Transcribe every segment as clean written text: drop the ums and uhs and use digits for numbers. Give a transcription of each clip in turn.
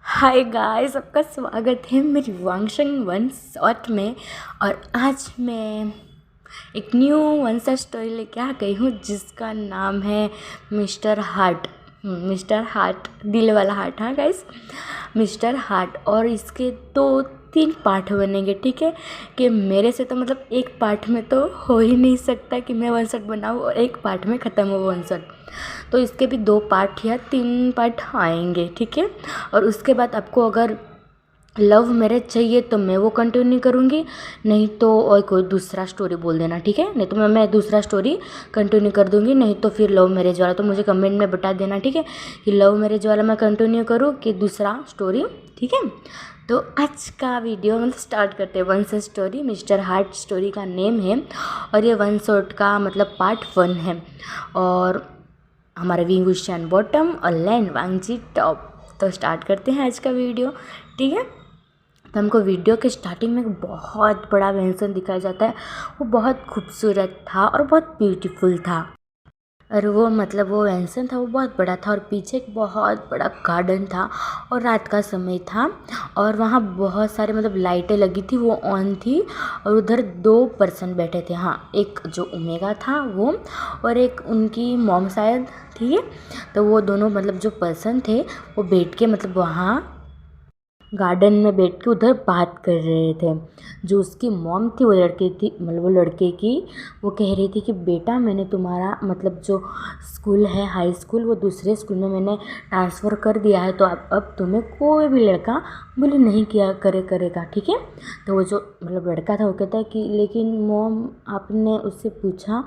Hi guys, सबका स्वागत है मेरी वांगशंग वन शॉट में। और आज मैं एक न्यू वन शॉट स्टोरी लेके आ गई हूँ जिसका नाम है मिस्टर हार्ट। मिस्टर हार्ट, दिल वाला हार्ट। हाँ गाइस, मिस्टर हार्ट। और इसके 2-3 पार्ट बनेंगे, ठीक है। कि मेरे से तो मतलब एक पार्ट में तो हो ही नहीं सकता कि मैं वन शॉट बनाऊँ और एक पार्ट में ख़त्म हो वन शॉट। तो इसके भी 2 पार्ट या 3 पार्ट आएंगे, ठीक है। और उसके बाद आपको अगर लव मैरिज चाहिए तो मैं वो कंटिन्यू करूँगी, नहीं तो और कोई दूसरा स्टोरी बोल देना, ठीक है। नहीं तो मैं दूसरा स्टोरी कंटिन्यू कर दूँगी, नहीं तो फिर लव मैरिज वाला तो मुझे कमेंट में बता देना, ठीक है, कि लव मैरिज वाला मैं कंटिन्यू करूँ कि दूसरा स्टोरी, ठीक है। तो आज का वीडियो मतलब स्टार्ट करते हैं। One shot story, mister heart story का नेम है। और ये वन शॉट का मतलब पार्ट 1 है। और हमारा विंग उशियान बॉटम और लैन वांगजी टॉप। तो स्टार्ट करते हैं आज का वीडियो, ठीक है। तो हमको वीडियो के स्टार्टिंग में बहुत बड़ा मेंशन दिखाया जाता है। वो बहुत खूबसूरत था और बहुत ब्यूटीफुल था। और वो मतलब वो मेंशन था, वो बहुत बड़ा था और पीछे एक बहुत बड़ा गार्डन था और रात का समय था। और वहाँ बहुत सारे मतलब लाइटें लगी थी, वो ऑन थी। और उधर 2 पर्सन बैठे थे। हाँ, एक जो ओमेगा था वो, और एक उनकी मॉम शायद थी। तो वो दोनों मतलब जो पर्सन थे वो बैठ के मतलब वहाँ गार्डन में बैठ के उधर बात कर रहे थे। जो उसकी मॉम थी वो लड़के थी मतलब वो लड़के की, वो कह रही थी कि बेटा मैंने तुम्हारा मतलब जो स्कूल है हाई स्कूल, वो दूसरे स्कूल में मैंने ट्रांसफ़र कर दिया है। तो अब तुम्हें कोई भी लड़का बुली नहीं किया करेगा, ठीक है। तो वो जो मतलब लड़का था वो कहता है कि लेकिन मॉम आपने उससे पूछा,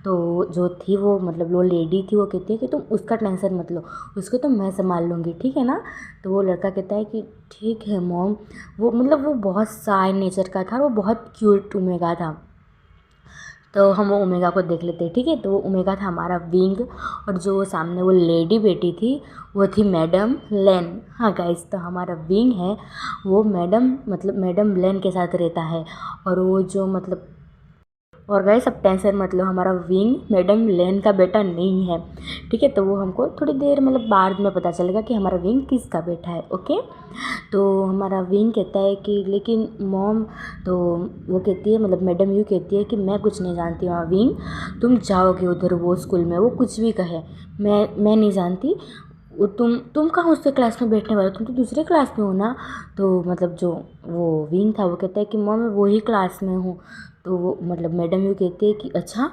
तो जो थी वो मतलब वो लेडी थी वो कहती है कि तुम उसका टेंशन मत लो, उसको तो मैं संभाल लूँगी, ठीक है ना। तो वो लड़का कहता है कि ठीक है मॉम। वो मतलब वो बहुत शाय नेचर का था, वो बहुत क्यूट ओमेगा था। तो हम वो ओमेगा को देख लेते हैं, ठीक है। तो वो ओमेगा था हमारा विंग। और जो सामने वो लेडी बैठी थी वो थी मैडम लेन। हाँ गाइस, तो हमारा विंग है वो मैडम मतलब मैडम लेन के साथ रहता है। और वो जो मतलब और गाइस सब टेंशन मत लो, हमारा विंग मैडम लेन का बेटा नहीं है, ठीक है। तो वो हमको थोड़ी देर मतलब बाद में पता चलेगा कि हमारा विंग किसका बेटा है, ओके। तो हमारा विंग कहता है कि लेकिन मॉम, तो वो कहती है मतलब मैडम यू कहती है कि मैं कुछ नहीं जानती हूँ विंग, तुम जाओगे उधर वो स्कूल में, वो कुछ भी कहे मैं नहीं जानती। वो तुम कहाँ उससे क्लास में बैठने वाले, तुम तो दूसरे क्लास में हो ना। तो मतलब जो वो विंग था वो कहता है कि मॉम मैं वही क्लास में हूँ। तो वो मतलब मैडम यू कहती है कि अच्छा,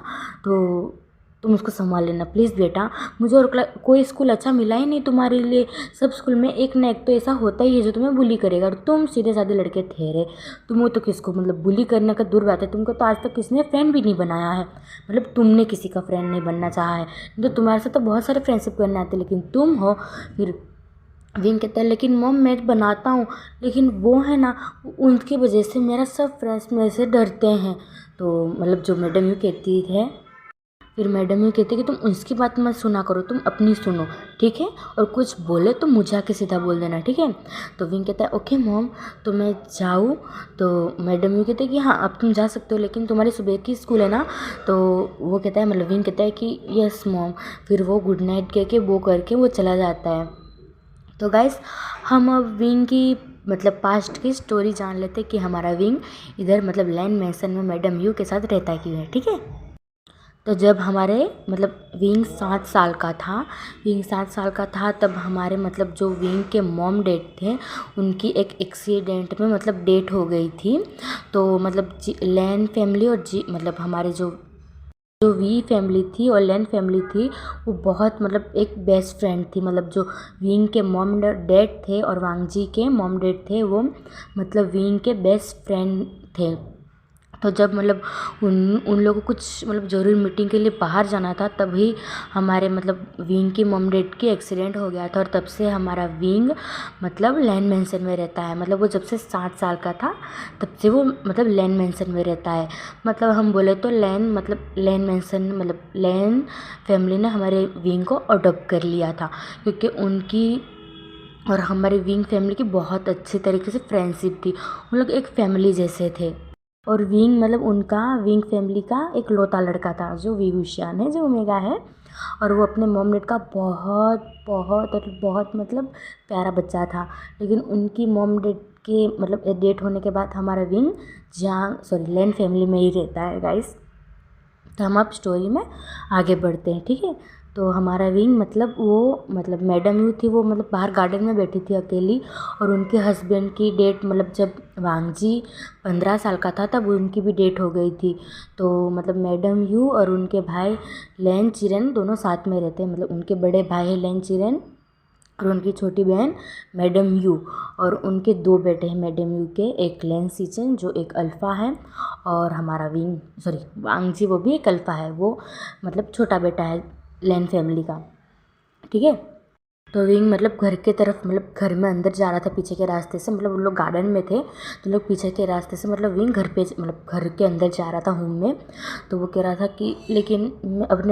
तो तुम उसको संभाल लेना प्लीज़ बेटा। मुझे और कोई स्कूल अच्छा मिला ही नहीं तुम्हारे लिए। सब स्कूल में एक ना एक तो ऐसा होता ही है जो तुम्हें बुली करेगा। और तुम सीधे साधे लड़के ठहरे, तुम तो किसको मतलब बुली करने का दूर बात है, तुमको तो आज तक किसने फ्रेंड भी नहीं बनाया है। मतलब तुमने किसी का फ्रेंड नहीं बनना चाहा है, तो तुम्हारे साथ तो बहुत सारे फ्रेंडशिप करने आते, लेकिन तुम हो फिर। विंग कहता है लेकिन मॉम मैं बनाता हूँ, लेकिन वो है ना, उनकी वजह से मेरा सब फ्रेंड्स मेरे से डरते हैं। तो मतलब जो मैडम यू कहती है, फिर मैडम यू कहती है कि तुम उसकी बात मत सुना करो, तुम अपनी सुनो, ठीक है। और कुछ बोले तो मुझे आके सीधा बोल देना, ठीक है। तो विंग कहता है ओके मॉम, तो मैं जाऊँ। तो मैडम यू कहते हैं कि हाँ अब तुम जा सकते हो, लेकिन तुम्हारी सुबह की स्कूल है ना। तो वो कहता है मतलब विंग कहता है कि यस मॉम। फिर वो गुड नाइट कह के वो करके वो चला जाता है। तो गाइस हम अब विंग की मतलब पास्ट की स्टोरी जान लेते कि हमारा विंग इधर मतलब लैंड मैंसन में मैडम यू के साथ रहता क्यों है, ठीक है। तो जब हमारे मतलब विंग 7 साल का था, विंग 7 साल का था, तब हमारे मतलब जो विंग के मॉम डैड थे उनकी एक एक्सीडेंट में मतलब डेथ हो गई थी। तो मतलब लैन फैमिली और मतलब हमारे जो वी फैमिली थी और लैन फैमिली थी वो बहुत मतलब एक बेस्ट फ्रेंड थी। मतलब जो विंग के मॉम डैड थे और वांगजी के मॉम डैड थे वो मतलब विंग के बेस्ट फ्रेंड थे। तो जब मतलब उन लोगों को कुछ मतलब ज़रूरी मीटिंग के लिए बाहर जाना था, तभी हमारे मतलब विंग की मॉम डैड की एक्सीडेंट हो गया था। और तब से हमारा विंग मतलब लैंड मैंसन में रहता है। मतलब वो जब से 7 साल का था तब से वो मतलब लैंड मैंसन में रहता है। मतलब हम बोले तो लैंड मतलब लैंड मैंसन मतलब लैंड फैमिली ने हमारे विंग को अडॉप्ट कर लिया था, क्योंकि उनकी और हमारे विंग फैमिली की बहुत अच्छी तरीके से फ्रेंडशिप थी। उन लोग एक फैमिली जैसे थे। और विंग मतलब उनका विंग फैमिली का एक लौता लड़का था जो विभूषण है, जो ओमेगा है। और वो अपने मॉम डैड का बहुत बहुत और बहुत मतलब प्यारा बच्चा था। लेकिन उनकी मॉम डैड के मतलब डेथ होने के बाद हमारा विंग लैन फैमिली में ही रहता है गाइस। तो हम अब स्टोरी में आगे बढ़ते हैं, ठीक है। तो हमारा विंग मतलब वो मतलब मैडम यू थी, वो मतलब बाहर गार्डन में बैठी थी अकेली, और उनके हस्बैंड की डेट मतलब जब वांगजी 15 साल का था तब उनकी भी डेट हो गई थी। तो मतलब मैडम यू और उनके भाई लैन चिरेन दोनों साथ में रहते हैं। मतलब उनके बड़े भाई है लैन चिरेन और उनकी छोटी बहन मैडम यू, और उनके 2 बेटे हैं मैडम यू के, एक लैन सीचन जो एक अल्फ़ा है, और हमारा वांगजी वो भी एक अल्फ़ा है, वो मतलब छोटा बेटा है लैन फैमिली का, ठीक है। तो विंग मतलब घर के तरफ मतलब घर में अंदर जा रहा था पीछे के रास्ते से, मतलब उन लोग गार्डन में थे तो लोग पीछे के रास्ते से मतलब विंग घर पे मतलब घर के अंदर जा रहा था होम में। तो वो कह रहा था कि लेकिन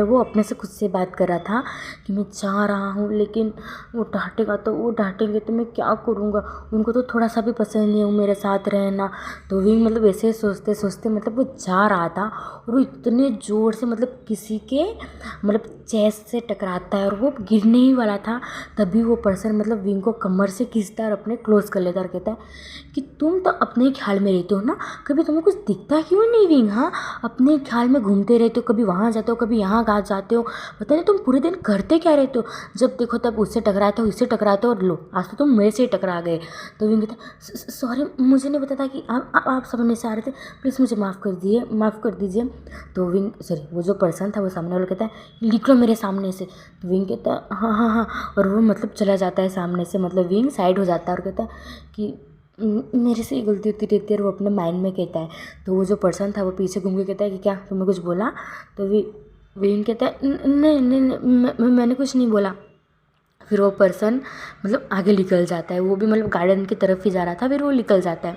वो अपने से खुद से बात कर रहा था कि मैं जा रहा हूँ, लेकिन वो डांटेंगे तो मैं क्या करूँगा, उनको तो थोड़ा सा भी पसंद नहीं है वो मेरे साथ रहना। तो विंग मतलब ऐसे सोचते सोचते मतलब वो जा रहा था, और वो इतने ज़ोर से मतलब किसी के मतलब चेस्ट से टकराता है और वो गिरने ही वाला था। तभी वो पर्सन मतलब विंग को कमर से खींचता है और अपने क्लोज कर लेता है और कहता है कि तुम तो अपने ही ख्याल में रहते हो ना, कभी तुम्हें कुछ दिखता क्यों नहीं विंग? हाँ, अपने ख्याल में घूमते रहते हो, कभी वहाँ जाते हो कभी यहाँ जाते हो, पता नहीं तुम पूरे दिन करते क्या रहते हो, जब देखो तब उससे टकराते हो इससे टकराते हो, और लो आज तो तुम मेरे से ही टकरा गए। तो विंग कहता है सॉरी, मुझे नहीं पता था कि आप सामने से आ रहे थे, प्लीज़ मुझे माफ़ कर दीजिए। तो वो जो पर्सन था वो सामने वाला कहता है निकलो मेरे सामने से। तो विंग कहता है हाँ हाँ हाँ, और वो मतलब चला जाता है सामने से, मतलब विंग साइड हो जाता है और कहता है कि मेरे से ही गलती होती रहती है, और वो अपने माइंड में कहता है। तो वो जो पर्सन था वो पीछे घूम के कहता है कि क्या तुमने कुछ बोला? तो विंग कहता है नहीं नहीं नहीं, मैंने कुछ नहीं बोला। फिर वो पर्सन मतलब आगे निकल जाता है, वो भी मतलब गार्डन की तरफ ही जा रहा था, फिर वो निकल जाता है।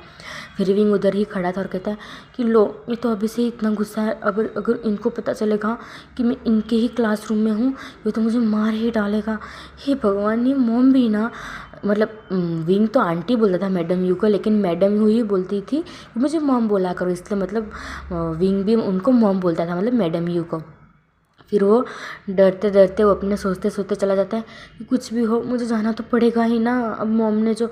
फिर विंग उधर ही खड़ा था और कहता है कि लो ये तो अभी से ही इतना गुस्सा है, अगर इनको पता चलेगा कि मैं इनके ही क्लासरूम में हूँ ये तो मुझे मार ही डालेगा। हे भगवान, ये मॉम भी ना मतलब विंग तो आंटी बोलता था मैडम यू को, लेकिन मैडम यू ही बोलती थी कि मुझे मॉम बोला करो, इसलिए मतलब विंग भी उनको मॉम बोलता था मतलब मैडम यू को। फिर वो डरते डरते वो अपने सोचते सोचते चला जाता है कि कुछ भी हो मुझे जाना तो पड़ेगा ही ना, अब मॉम ने जो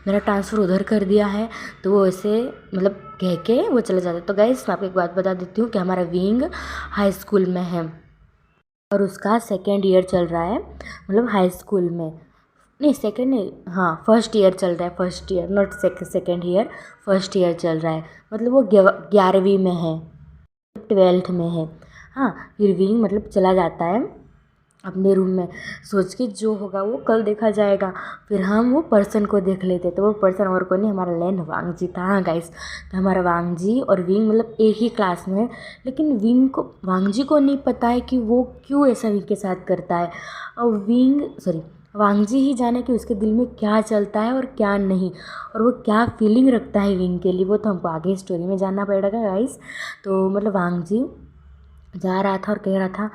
मेरा ट्रांसफ़र उधर कर दिया है। तो वो ऐसे मतलब कह के वो चला जाता है। तो गाइस मैं आपको एक बात बता देती हूँ कि हमारा विंग हाई स्कूल में है और उसका 2nd ईयर चल रहा है, मतलब हाई स्कूल में नहीं, सेकेंड नहीं, हाँ फर्स्ट ईयर चल रहा है, first year not second year, first year चल रहा है। मतलब वो 11वीं में है, 12th में है। हाँ, फिर विंग मतलब चला जाता है अपने रूम में, सोच के जो होगा वो कल देखा जाएगा। फिर हम वो पर्सन को देख लेते, तो वो पर्सन और कोई नहीं, हमारा लैन वांगजी था। हाँ गाइस, तो हमारा वांगजी और विंग मतलब एक ही क्लास में है, लेकिन वांगजी को नहीं पता है कि वो क्यों ऐसा विंग के साथ करता है। और वांगजी ही जाने कि उसके दिल में क्या चलता है और क्या नहीं, और वो क्या फीलिंग रखता है विंग के लिए, वो तो हमको आगे स्टोरी में जानना पड़ेगा गाइस। तो मतलब वांगजी जा रहा था और कह रहा था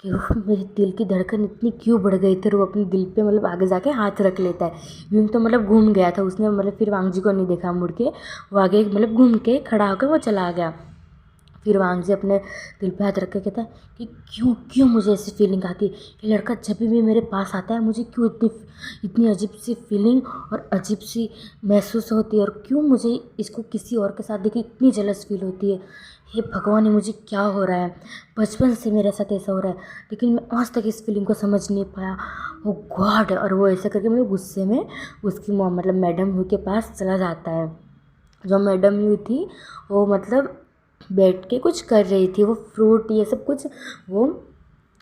कि मेरे दिल की धड़कन इतनी क्यों बढ़ गई थी, और वो अपने दिल पे मतलब आगे जाके हाथ रख लेता है। विंग तो मतलब घूम गया था, उसने मतलब फिर वांगजी को नहीं देखा मुड़ के, वो आगे मतलब घूम के खड़ा होकर वो चला गया। फिर वांगजी अपने दिल पे हाथ रख के कहता है कि क्यों क्यों मुझे ऐसी फीलिंग आती है, ये लड़का जब भी मेरे पास आता है मुझे क्यों इतनी अजीब सी फीलिंग और अजीब सी महसूस होती है, और क्यों मुझे इसको किसी और के साथ देख के इतनी जलस फील होती है। हे भगवान, ये मुझे क्या हो रहा है, बचपन से मेरे साथ ऐसा हो रहा है, लेकिन मैं आज तक इस फीलिंग को समझ नहीं पाया। ओ गॉड, और वो ऐसा करके मतलब गुस्से में उसकी मॉम मतलब मैडम यू के पास चला जाता है। जो मैडम यू थी वो मतलब बैठ के कुछ कर रही थी, वो फ्रूट ये सब कुछ वो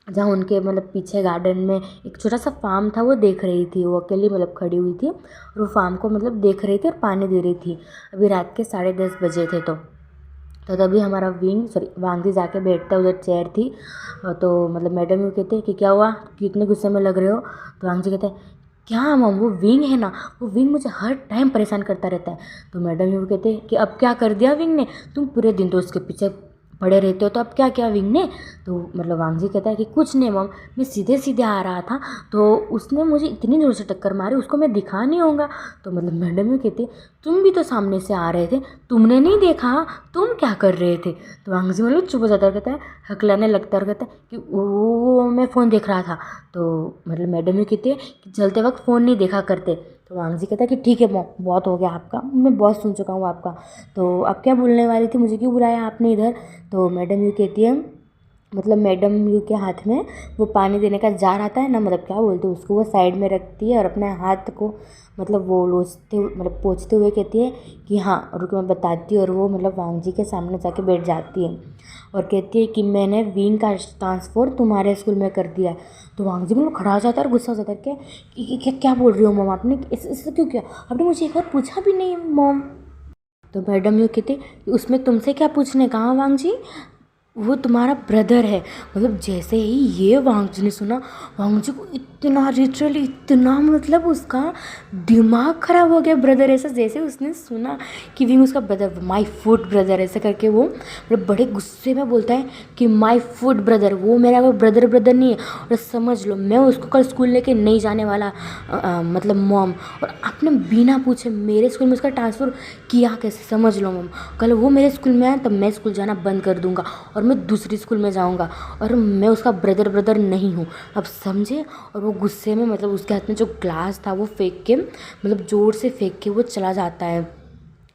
जहाँ उनके मतलब पीछे गार्डन में एक छोटा सा फार्म था वो देख रही थी, वो अकेली मतलब खड़ी हुई थी और वो फार्म को मतलब देख रही थी और पानी दे रही थी। अभी रात के 10:30 बजे थे। तो तभी हमारा वांगजी जाके बैठता है, उधर चेयर थी। तो मतलब मैडम यू कहते हैं कि क्या हुआ, कितने गुस्से में लग रहे हो? तो वांगजी कहते हैं क्या मम, वो विंग है ना, वो विंग मुझे हर टाइम परेशान करता रहता है। तो मैडम यू कहते हैं कि अब क्या कर दिया विंग ने, तुम पूरे दिन तो उसके पीछे पड़े रहते हो तो अब क्या किया विंग ने? तो मतलब वांगजी कहता है कि कुछ नहीं मम, मैं सीधे सीधे आ रहा था तो उसने मुझे इतनी ज़ोर से टक्कर मारी, उसको मैं दिखा नहीं होगा। तो मतलब मैडम ये कहती तुम भी तो सामने से आ रहे थे, तुमने नहीं देखा, तुम क्या कर रहे थे? तो वांगजी मतलब चुप हो जाता है, कहता है हकलाने लगता है और कहता है कि वो मैं फ़ोन देख रहा था। तो मतलब मैडम ये कहती है कि चलते वक्त फ़ोन नहीं देखा करते। तो वांगजी कहता है कि ठीक है मॉम, बहुत हो गया आपका, मैं बहुत सुन चुका हूँ आपका, तो अब क्या बोलने वाली थी, मुझे क्यों बुलाया आपने इधर? तो मैडम यू कहती है, मतलब मैडम यू के हाथ में वो पानी देने का जार आता है ना, मतलब क्या बोलते हैं उसको, वो साइड में रखती है और अपने हाथ को मतलब वो लोचते मतलब पोंछते हुए कहती है कि हाँ रुको मैं बताती हूँ। और वो मतलब वांगजी के सामने जाके बैठ जाती है और कहती है कि मैंने विंग का ट्रांसफ़र तुम्हारे स्कूल में कर दिया है। तो वांगजी मतलब खड़ा हो जाता है और गुस्सा हो जाता है, क्या क्या बोल रही हो मॉम, आपने इससे क्यों किया, आपने मुझे एक बार पूछा भी नहीं मॉम। तो मैडम यूँ कहती उसमें तुमसे क्या पूछने का वांगजी, वो तुम्हारा ब्रदर है। मतलब जैसे ही ये वांगजी ने सुना, वांगजी को इतना लिटरली इतना मतलब उसका दिमाग ख़राब हो गया। ब्रदर ऐसा जैसे उसने सुना कि विंग उसका ब्रदर, माय फूड ब्रदर ऐसा करके वो मतलब बड़े गुस्से में बोलता है कि माय फूड ब्रदर, वो मेरा कोई ब्रदर ब्रदर नहीं है, और समझ लो मैं उसको कल स्कूल लेके नहीं जाने वाला। मतलब मॉम, और आपने बिना पूछे मेरे स्कूल में उसका ट्रांसफ़र किया कैसे? समझ लो मॉम, कल वो मेरे स्कूल में आया तब मैं स्कूल जाना बंद कर दूंगा और मैं दूसरी स्कूल में जाऊंगा, और मैं उसका ब्रदर ब्रदर नहीं हूँ, अब समझे? और वो गुस्से में मतलब उसके हाथ में जो ग्लास था वो फेंक के मतलब ज़ोर से फेंक के वो चला जाता है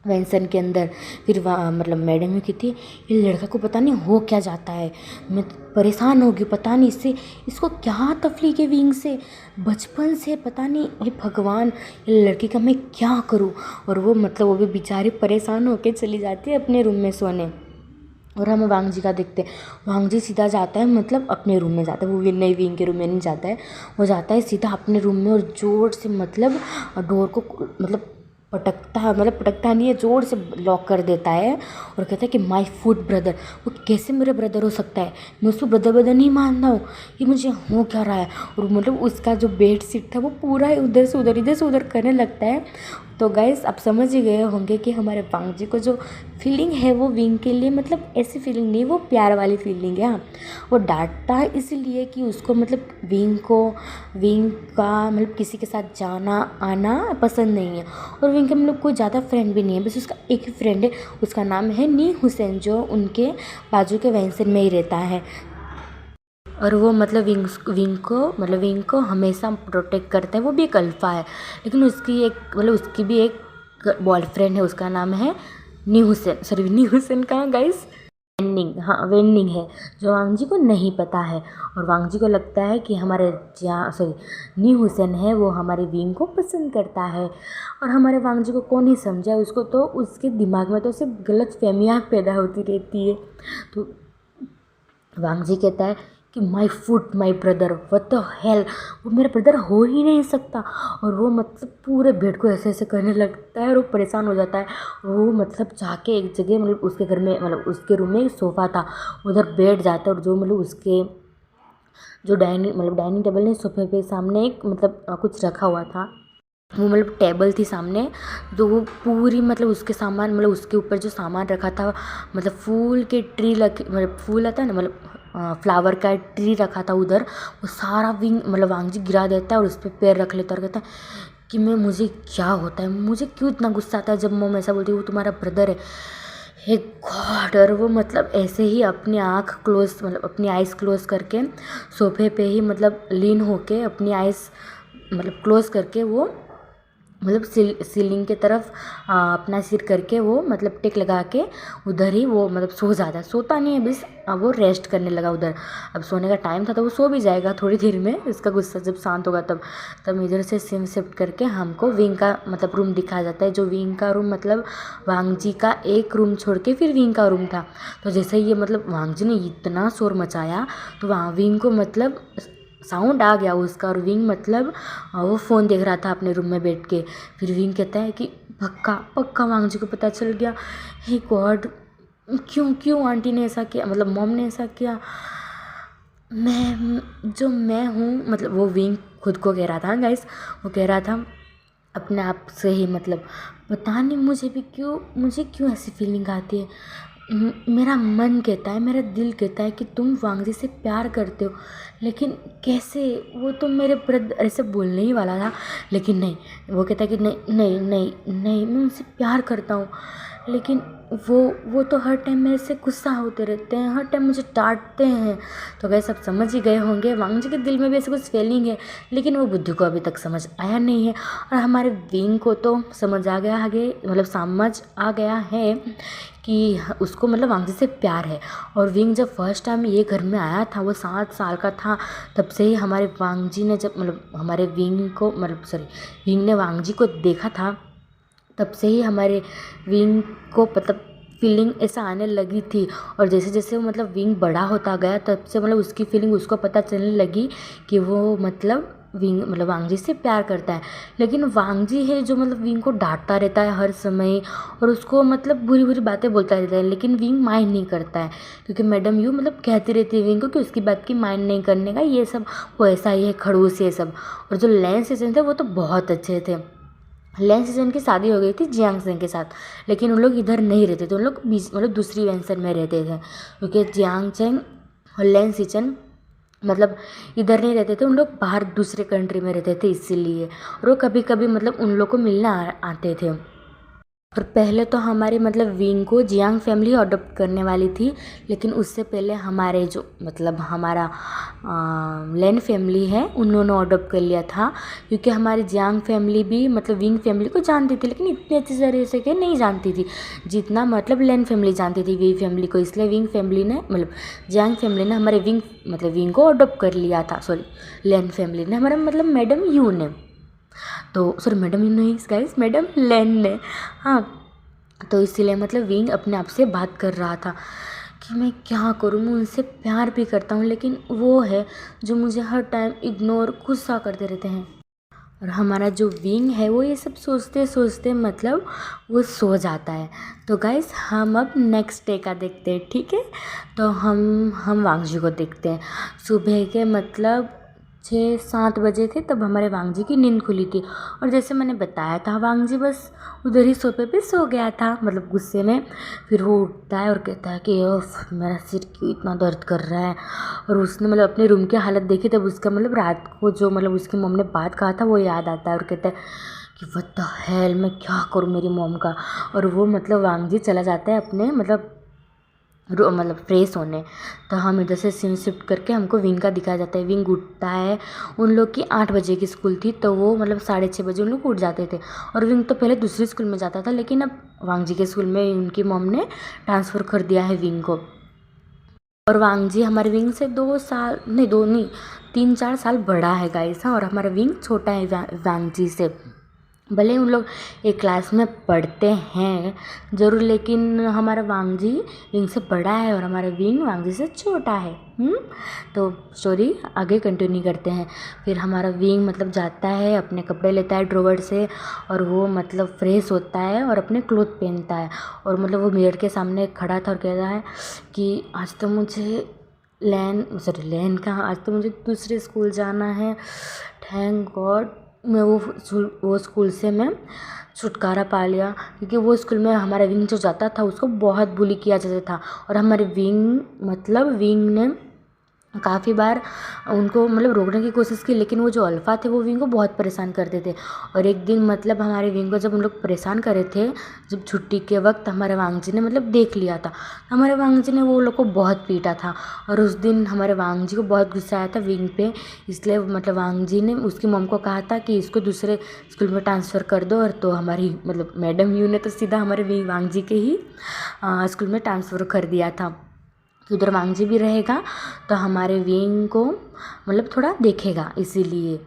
वेंसन के अंदर। फिर वहाँ मतलब मैडम ही कहती है ये लड़का को पता नहीं हो क्या जाता है, मैं परेशान हो गई, पता नहीं इसको क्या तकलीफ है विंग से बचपन से, पता नहीं हे भगवान ये लड़की का मैं क्या करूँ। और वो मतलब वो भी बेचारी परेशान होकर चली जाती है अपने रूम में सोने। और हम वांगजी का देखते हैं, वांगजी सीधा जाता है मतलब अपने रूम में जाता है, वो नई विंग के रूम में नहीं जाता है, वो जाता है सीधा अपने रूम में और ज़ोर से मतलब डोर को मतलब पटकता नहीं है, ज़ोर से लॉक कर देता है और कहता है कि माय फूड ब्रदर, वो कैसे मेरे ब्रदर हो सकता है, मैं उसको ब्रदर ब्रदर नहीं मानता हूँ, ये मुझे हो क्या रहा है। और मतलब उसका जो बेड शीट था वो पूरा इधर से उधर करने लगता है। तो गाइस आप समझ ही गए होंगे कि हमारे वांगजी को जो फीलिंग है वो विंग के लिए मतलब ऐसी फीलिंग नहीं, वो प्यार वाली फीलिंग है। हाँ, वो डांटता इसलिए कि उसको मतलब विंग का मतलब किसी के साथ जाना आना पसंद नहीं है, और विंग का मतलब कोई ज़्यादा फ्रेंड भी नहीं है, बस उसका एक ही फ्रेंड है, उसका नाम है नी हुसैन, जो उनके बाजू के वेंसन में ही रहता है। और वो मतलब विंग को हमेशा प्रोटेक्ट करता है, वो भी एक अल्फ़ा है, लेकिन उसकी भी एक बॉयफ्रेंड है, उसका नाम है नी हुसैन, सॉरी नी हुसैन कहाँ गाइस, वेन्निंग, हाँ वेन्निंग है, जो वांगजी को नहीं पता है। और वांगजी को लगता है कि हमारे जहाँ सॉरी नी हुसैन है वो हमारे विंग को पसंद करता है, और हमारे वांगजी को कौन ही समझा, उसको तो उसके दिमाग में तो सिर्फ गलत फहमियाँ पैदा होती रहती है। तो वांगजी कहता है कि my food my brother, what the hell, वो मेरा ब्रदर हो ही नहीं सकता। और वो मतलब पूरे बेड को ऐसे ऐसे करने लगता है और वो परेशान हो जाता है। वो मतलब जाके एक जगह मतलब उसके घर में मतलब उसके रूम में एक सोफ़ा था, उधर बैठ जाता है, और जो मतलब उसके जो डाइनिंग टेबल ने सोफे पे सामने एक मतलब कुछ रखा हुआ था, वो मतलब टेबल थी सामने, तो वो पूरी मतलब उसके सामान मतलब उसके ऊपर जो सामान रखा था मतलब फूल के ट्री लगे, मतलब फूल आता है ना मतलब फ्लावर का ट्री रखा था उधर, वो सारा विंग मतलब वांगजी गिरा देता है और उस पर पैर रख लेता है और कहता है कि मुझे क्या होता है, मुझे क्यों इतना गुस्सा आता है जब मॉम ऐसा बोलती है वो तुम्हारा ब्रदर है, हे गॉड। और वो मतलब ऐसे ही अपनी आँख क्लोज मतलब अपनी आइज़ क्लोज करके सोफे पे ही मतलब लीन होके अपनी आइज़ मतलब क्लोज करके वो मतलब सीलिंग के तरफ अपना सिर करके वो मतलब टिक लगा के उधर ही वो मतलब सो जाता है, सोता नहीं है बस वो रेस्ट करने लगा उधर। अब सोने का टाइम था तो वो सो भी जाएगा थोड़ी देर में, इसका गुस्सा जब शांत होगा तब इधर से सिम शिफ्ट करके हमको विंग का मतलब रूम दिखाया जाता है, जो विंग का रूम मतलब वांगजी का एक रूम छोड़ के फिर विंग का रूम था। तो जैसे ही ये मतलब वांगजी ने इतना शोर मचाया तो वहाँ विंग को मतलब साउंड आ गया उसका, और विंग मतलब वो फ़ोन देख रहा था अपने रूम में बैठ के। फिर विंग कहता है कि पक्का पक्का वांगजी को पता चल गया, हे गॉड क्यों क्यों आंटी ने ऐसा किया, मतलब मॉम ने ऐसा किया, मैं हूँ मतलब वो विंग खुद को कह रहा था गाइस, वो कह रहा था अपने आप से ही मतलब पता नहीं मुझे क्यों ऐसी फीलिंग आती है, मेरा मन कहता है, मेरा दिल कहता है कि तुम वांगजी से प्यार करते हो, लेकिन कैसे? वो तो मेरे प्रति ऐसे बोलने ही वाला था, लेकिन नहीं, वो कहता है कि नहीं नहीं नहीं नहीं, मैं उनसे प्यार करता हूँ। लेकिन वो तो हर टाइम मेरे से गुस्सा होते रहते हैं, हर टाइम मुझे डांटते हैं। तो गए सब समझ ही गए होंगे, वांगजी के दिल में भी ऐसे कुछ फीलिंग है, लेकिन वो बुद्धू को अभी तक समझ आया नहीं है। और हमारे विंग को तो समझ आ गया, आगे मतलब समझ आ गया है कि उसको मतलब वांगजी से प्यार है। और विंग जब फर्स्ट टाइम ये घर में आया था, वो 7 साल का था, तब से ही हमारे वांगजी ने जब मतलब हमारे विंग को मतलब सॉरी विंग ने वांगजी को देखा था, तब से ही हमारे विंग को मतलब फीलिंग ऐसा आने लगी थी। और जैसे जैसे वो मतलब विंग बड़ा होता गया, तब से मतलब उसकी फीलिंग उसको पता चलने लगी कि वो मतलब विंग मतलब वांगजी से प्यार करता है। लेकिन वांगजी है जो मतलब विंग को डांटता रहता है हर समय, और उसको मतलब बुरी बुरी बातें बोलता रहता है, लेकिन विंग माइंड नहीं करता है, क्योंकि मैडम यू मतलब कहती रहती है विंग को कि उसकी बात की माइंड नहीं करने का, ये सब वो ऐसा ही है, खड़ूस ये सब। और जो लैन सीजन थे वो तो बहुत अच्छे थे। लैन सीजन की शादी हो गई थी जियांग सेंग के साथ, लेकिन उन लोग इधर नहीं रहते थे, उन लोग बीच मतलब दूसरी वेंसन में रहते थे, क्योंकि जियांग सेंग और लैन सीजन मतलब इधर नहीं रहते थे, उन लोग बाहर दूसरे कंट्री में रहते थे इसीलिए। और वो कभी कभी मतलब उन लोग को मिलना आते थे। और पहले तो हमारे मतलब विंग को जियांग फैमिली अडॉप्ट करने वाली थी, लेकिन उससे पहले हमारे जो मतलब हमारा लैन फैमिली है उन्होंने अडॉप्ट कर लिया था, क्योंकि हमारी जियांग फैमिली भी मतलब विंग फैमिली को जानती थी, लेकिन इतने अच्छे तरह से के नहीं जानती थी जितना मतलब लैन फैमिली जानती थी विंग फैमिली को। इसलिए विंग फैमिली ने मतलब जियांग फैमिली ने हमारे विंग को अडॉप्ट कर लिया था, सॉरी लैन फैमिली ने हमारा मतलब मैडम यू ने, तो सॉरी मैडम यू नहीं गाइस, मैडम लैन ने। हाँ, तो इसीलिए मतलब विंग अपने आप से बात कर रहा था कि मैं क्या करूँ, मैं उनसे प्यार भी करता हूँ, लेकिन वो है जो मुझे हर टाइम इग्नोर गुस्सा करते रहते हैं। और हमारा जो विंग है वो ये सब सोचते सोचते मतलब वो सो जाता है। तो गाइस हम अब नेक्स्ट डे का देखते हैं, ठीक है? तो हम वांगजी को देखते हैं। सुबह के मतलब 6-7 बजे थे तब हमारे वांगजी की नींद खुली थी। और जैसे मैंने बताया था वांगजी बस उधर ही सोफे पे सो गया था मतलब गुस्से में। फिर वो उठता है और कहता है कि ओफ मेरा सिर क्यों इतना दर्द कर रहा है। और उसने मतलब अपने रूम की हालत देखी, तब उसका मतलब रात को जो मतलब उसकी मम्मी ने बात कहा था वो याद आता है, और कहता है कि व्हाट द हेल, मैं क्या करूँ मेरी मॉम का। और वो मतलब वांगजी चला जाता है अपने मतलब फ्रेश होने। तो हम इधर से सीन शिफ्ट करके हमको विंग का दिखाया जाता है। विंग उठता है, उन लोग की 8 बजे की स्कूल थी, तो वो मतलब 6:30 बजे उन लोग उठ जाते थे। और विंग तो पहले दूसरी स्कूल में जाता था, लेकिन अब वांगजी के स्कूल में उनकी मॉम ने ट्रांसफ़र कर दिया है विंग को। और वांगजी हमारे विंग से 3-4 साल बड़ा है गाइस। हाँ, और हमारा विंग छोटा है वांगजी से। भले उन लोग एक क्लास में पढ़ते हैं ज़रूर, लेकिन हमारा वांगजी विंग से बड़ा है और हमारा विंग वांगजी से छोटा है। तो स्टोरी आगे कंटिन्यू करते हैं। फिर हमारा विंग मतलब जाता है, अपने कपड़े लेता है ड्रॉवर से, और वो मतलब फ्रेश होता है और अपने क्लोथ पहनता है। और मतलब वो मिरर के सामने खड़ा था और कहता है कि आज तो मुझे लैन कहाँ, आज तो मुझे दूसरे स्कूल जाना है। थैंक गॉड मैं वो स्कूल से मैं छुटकारा पा लिया, क्योंकि वो स्कूल में हमारा विंग जो जाता था उसको बहुत बुली किया जाता था। और हमारे विंग ने काफ़ी बार उनको मतलब रोकने की कोशिश की, लेकिन वो जो अल्फ़ा थे वो विंग को बहुत परेशान करते थे। और एक दिन मतलब हमारे विंग को जब उन लोग परेशान कर रहे थे, जब छुट्टी के वक्त हमारे वांगजी ने मतलब देख लिया था, हमारे वांगजी ने वो लोग को बहुत पीटा था। और उस दिन हमारे वांगजी को बहुत गुस्सा आया था विंग पे, इसलिए मतलब वांगजी ने उसकी मॉम को कहा था कि इसको दूसरे स्कूल में ट्रांसफ़र कर दो। और तो हमारी मतलब मैडम यू ने तो सीधा हमारे वांगजी के ही स्कूल में ट्रांसफ़र कर दिया था कि उधर वांगजी भी रहेगा, तो हमारे विंग को मतलब थोड़ा देखेगा इसीलिए।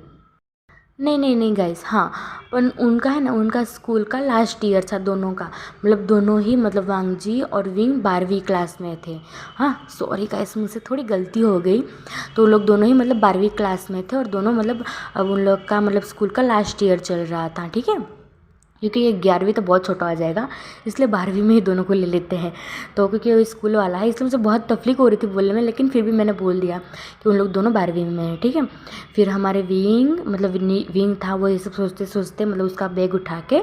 नहीं गाइस, हाँ, पर उनका है ना, उनका स्कूल का लास्ट ईयर था दोनों का, मतलब दोनों ही मतलब वांगजी और विंग 12वीं क्लास में थे। हाँ सॉरी गाइस, मुझसे थोड़ी गलती हो गई। तो लोग दोनों ही मतलब 12वीं क्लास में थे, और दोनों मतलब अब उन लोग का मतलब स्कूल का लास्ट ईयर चल रहा था, ठीक है। क्योंकि ये 11वीं तो बहुत छोटा आ जाएगा, इसलिए 12वीं में ही दोनों को ले लेते हैं। तो क्योंकि वो स्कूल वाला है इसलिए मुझे बहुत तकलीफ हो रही थी बोलने में, लेकिन फिर भी मैंने बोल दिया कि उन लोग दोनों 12वीं में हैं, ठीक है। फिर हमारे विंग था, वो ये सब सोचते सोचते मतलब उसका बैग उठा के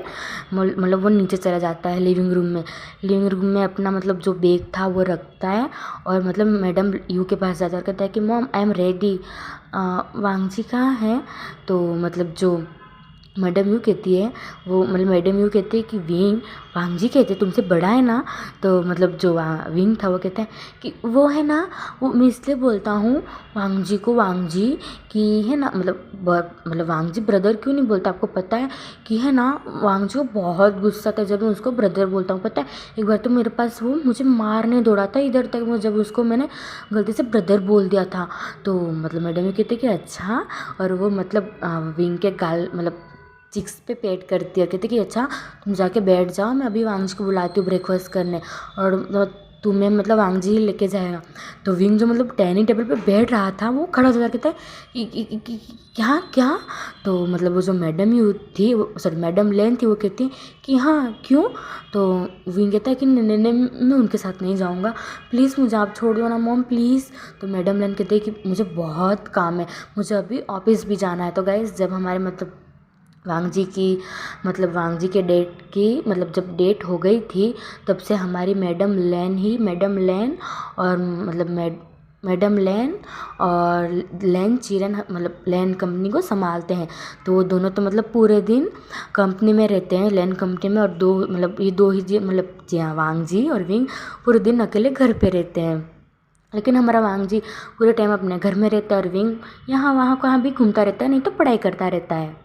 मतलब वो नीचे चला जाता है लिविंग रूम में अपना मतलब जो बैग था वो रखता है, और मतलब मैडम यू के पास जाता है, कहता है कि मॉम आई एम रेडी, वांगजी कहाँ है। तो मतलब जो मैडम यू कहती है कि वांगजी कहते तुमसे बड़ा है ना। तो मतलब जो विंग था वो कहता है कि वो है ना, वो मैं इसलिए बोलता हूँ वांगजी को वांगजी कि है ना, मतलब वांगजी ब्रदर क्यों नहीं बोलता, आपको पता है कि है ना। वांगजी को बहुत गुस्सा था जब मैं उसको ब्रदर बोलता हूँ, पता है एक बार तो मेरे पास वो मुझे मारने दौड़ा था इधर तक, जब उसको मैंने गलती से ब्रदर बोल दिया था। तो मतलब मैडम यू कहते कि अच्छा, और वो मतलब विंग के गाल मतलब चिक्स पे पेट करती है, कहती कि अच्छा तुम जाके बैठ जाओ, मैं अभी वांगजी को बुलाती हूँ ब्रेकफास्ट करने, और तुम्हें मतलब वांगजी ही लेके जाएगा। तो विंग जो मतलब डाइनिंग टेबल पे बैठ रहा था वो खड़ा हो जाता, कहता है क्या क्या। तो मतलब वो जो मैडम यू थी, मैडम लेन थी, वो कहती कि हाँ क्यों। तो विंग कहता है कि नहीं नहीं मैं उनके साथ नहीं जाऊँगा, प्लीज़ मुझे आप छोड़ दो ना मॉम प्लीज़। तो मैडम लेन कहते हैं कि मुझे बहुत काम है, मुझे अभी ऑफिस भी जाना है। तो गाइस जब हमारे मतलब वांगजी के डेट की मतलब जब डेट हो गई थी, तब से हमारी मैडम लेन और मतलब मैडम लेन और लेन चिरन मतलब लेन कंपनी को संभालते हैं। तो वो दोनों तो मतलब पूरे दिन कंपनी में रहते हैं, लेन कंपनी में, और दो ही मतलब जी हाँ वांगजी और विंग पूरे दिन अकेले घर पे रहते हैं। लेकिन हमारा वांगजी पूरे टाइम अपने घर में रहता है, और विंग यहाँ वहाँ कहाँ भी घूमता रहता है, नहीं तो पढ़ाई करता रहता है।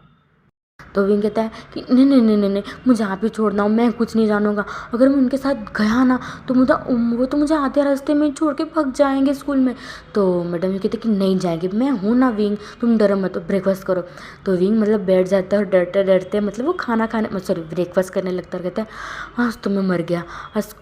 तो विंग कहता है कि नहीं नहीं नहीं नहीं नहीं मुझे आप ही छोड़ना हो, मैं कुछ नहीं जानूँगा, अगर मैं उनके साथ गया ना तो वो तो मुझे आधे रास्ते में छोड़ के भाग जाएंगे स्कूल में। तो मैडम ये कहते कि नहीं जाएंगे, मैं हूँ ना विंग, तुम डरो मत, ब्रेकफास्ट करो। तो विंग मतलब बैठ जाता है और डरते डरते मतलब वो खाना खाने ब्रेकफास्ट करने लगता है, कहता है आज तो मैं मर गया, आज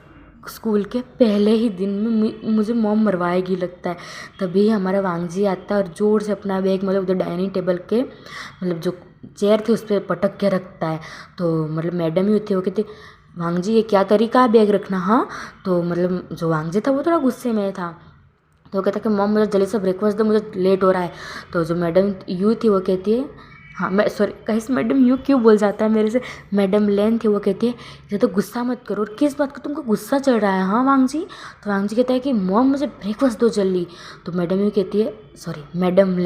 स्कूल के पहले ही दिन में मुझे मॉम मरवाएगी लगता है। तभी हमारा वांगजी आता है और ज़ोर से अपना बैग मतलब उधर डाइनिंग टेबल के मतलब जो चेयर थी उस पर पटक के रखता है। तो मतलब मैडम ही थी, वो कहती वांगजी ये क्या तरीका है बैग रखना। हाँ तो मतलब जो वांगजी था वो थोड़ा गुस्से में था, तो वो कहता कि मॉम मुझे जल्दी से ब्रेकफास्ट दो, मुझे लेट हो रहा है। तो जो मैडम यू थी वो कहती है हाँ मैं सॉरी कहीं मैडम यू क्यों बोल जाता है मेरे से, मैडम लेन थी वो कहती है ये तो गुस्सा मत करो, और किस बात का तुमको गुस्सा चढ़ रहा है हाँ वांगजी। तो वांगजी कहता है कि मॉम मुझे ब्रेकफास्ट दो जल्दी। तो मैडम यू कहती है मैडम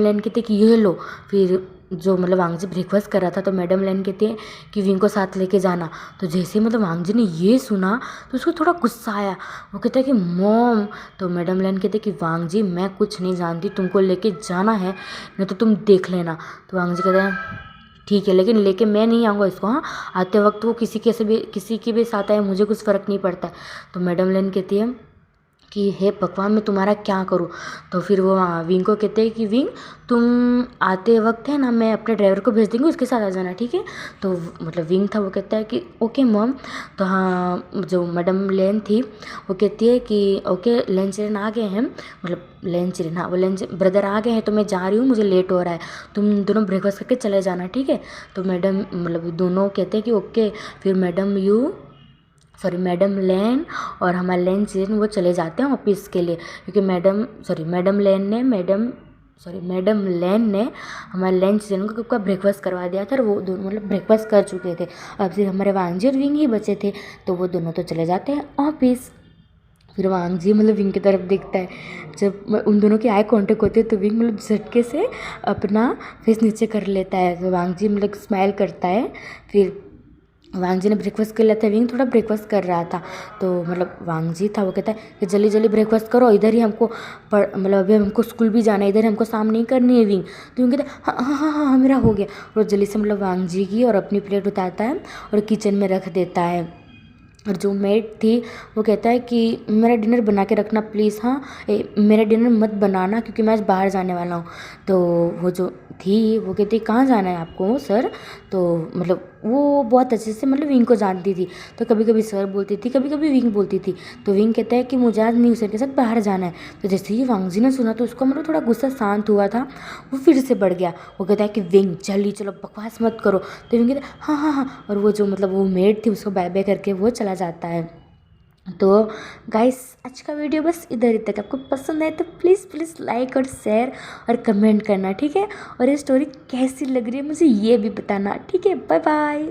लेन कहती है कि ये लो। फिर जो मतलब वांगजी ब्रेकफास्ट कर रहा था, तो मैडम लेन कहती है कि विंग को साथ लेके जाना। तो जैसे मतलब वांगजी ने ये सुना तो उसको थोड़ा गुस्सा आया, वो कहता है कि मॉम। तो मैडम लेन कहते कि वांगजी मैं कुछ नहीं जानती, तुमको लेके जाना है नहीं तो तुम देख लेना। तो वांगजी कहता है ठीक है, लेकिन लेके मैं नहीं आऊँगा इसको, हाँ आते वक्त वो किसी के भी साथ आए मुझे कुछ फ़र्क नहीं पड़ता है। तो मैडम लेन कहती है कि हे भगवान मैं तुम्हारा क्या करूँ। तो फिर वो विंग को कहते हैं कि विंग तुम आते वक्त है ना मैं अपने ड्राइवर को भेज दूँगी, उसके साथ आ जाना ठीक है। तो मतलब विंग था वो कहता है कि ओके मॉम। तो हाँ जो मैडम लेन थी वो कहती है कि ओके लेन चिरन आ गए हैं, मतलब लेन चिरन हाँ वो लेन ब्रदर आ गए हैं, तो मैं जा रही हूँ मुझे लेट हो रहा है, तुम दोनों ब्रेकफास्ट करके चले जाना ठीक है। तो मैडम मतलब दोनों कहते हैं कि ओके। फिर मैडम लेन और हमारे लेन चिरन वो चले जाते हैं ऑफिस के लिए, क्योंकि मैडम लेन ने हमारे लेन चिरन को ब्रेकफास्ट करवा दिया था, और वो दोनों मतलब ब्रेकफास्ट कर चुके थे। अब सिर्फ हमारे वांगजी और विंग ही बचे थे, तो वो दोनों तो चले जाते हैं ऑफिस। फिर वांगजी मतलब विंग की तरफ देखता है, जब उन दोनों की आई कांटेक्ट होती है तो विंग मतलब झटके से अपना फेस नीचे कर लेता है, तो वांगजी मतलब स्माइल करता है। फिर वांगजी ने ब्रेकफास्ट कर लिया था, विंग थोड़ा ब्रेकफास्ट कर रहा था। तो मतलब वांगजी था वो कहता है कि जल्दी जल्दी ब्रेकफास्ट करो, इधर ही हमको मतलब अभी हमको स्कूल भी जाना है, इधर हमको शाम नहीं करनी है विंग। तो विंग कहता है हाँ हाँ हाँ हाँ हाँ मेरा हो गया, और जल्दी से मतलब वांगजी की और अपनी प्लेट उतारता है और किचन में रख देता है। और जो मेड थी वो कहता है कि मेरा डिनर बना के रखना प्लीज़, हाँ मेरा डिनर मत बनाना क्योंकि मैं आज बाहर जाने वाला हूँ। तो वो जो थी वो कहती कहाँ जाना है आपको सर। तो मतलब वो बहुत अच्छे से मतलब विंग को जानती थी, तो कभी कभी सर बोलती थी, कभी कभी विंग बोलती थी। तो विंग कहता है कि मुझे आज न्यू सर के साथ बाहर जाना है। तो जैसे ही वांगजी ने सुना तो उसका मतलब थोड़ा गुस्सा शांत हुआ था, वो फिर से बढ़ गया। वो कहता है कि विंग जल्दी चलो, बकवास मत करो। तो विंग कहता है हाँ हाँ हाँ, और वो जो मतलब वो मेड थी उसको बाय बाय करके वो चला जाता है। तो गाइस आज का वीडियो बस इधर ही तक। आपको पसंद आए तो प्लीज़ प्लीज़ लाइक और शेयर और कमेंट करना, ठीक है। और ये स्टोरी कैसी लग रही है मुझे ये भी बताना, ठीक है। Bye bye.